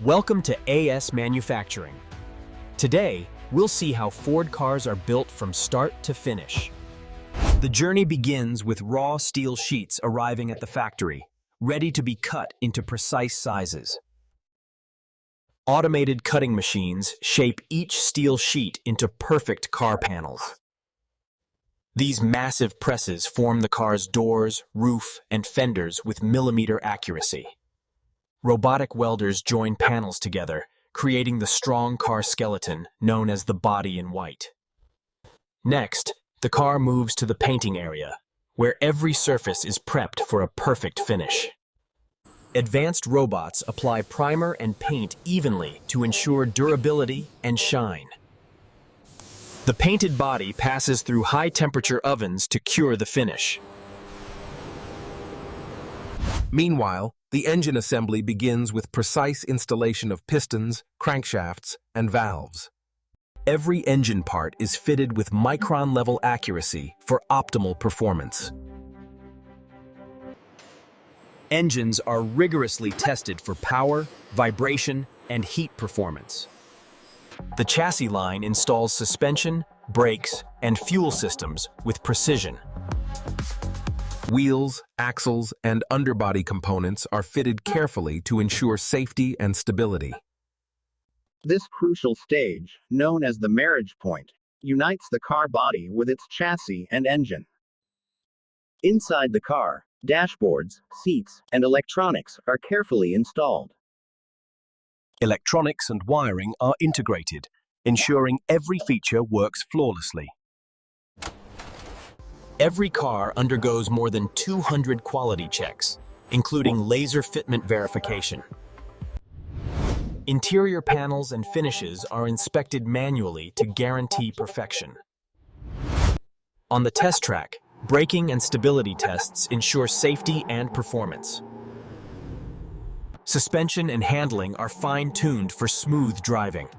Welcome to AS Manufacturing. Today, we'll see how Ford cars are built from start to finish. The journey begins with raw steel sheets arriving at the factory, ready to be cut into precise sizes. Automated cutting machines shape each steel sheet into perfect car panels. These massive presses form the car's doors, roof, and fenders with millimeter accuracy. Robotic welders join panels together, creating the strong car skeleton known as the body in white. Next, the car moves to the painting area, where every surface is prepped for a perfect finish. Advanced robots apply primer and paint evenly to ensure durability and shine. The painted body passes through high-temperature ovens to cure the finish. Meanwhile, the engine assembly begins with precise installation of pistons, crankshafts, and valves. Every engine part is fitted with micron-level accuracy for optimal performance. Engines are rigorously tested for power, vibration, and heat performance. The chassis line installs suspension, brakes, and fuel systems with precision. Wheels, axles, and underbody components are fitted carefully to ensure safety and stability. This crucial stage, known as the marriage point, unites the car body with its chassis and engine. Inside the car, dashboards, seats, and electronics are carefully installed. Electronics and wiring are integrated, ensuring every feature works flawlessly. Every car undergoes more than 200 quality checks, including laser fitment verification. Interior panels and finishes are inspected manually to guarantee perfection. On the test track, braking and stability tests ensure safety and performance. Suspension and handling are fine-tuned for smooth driving.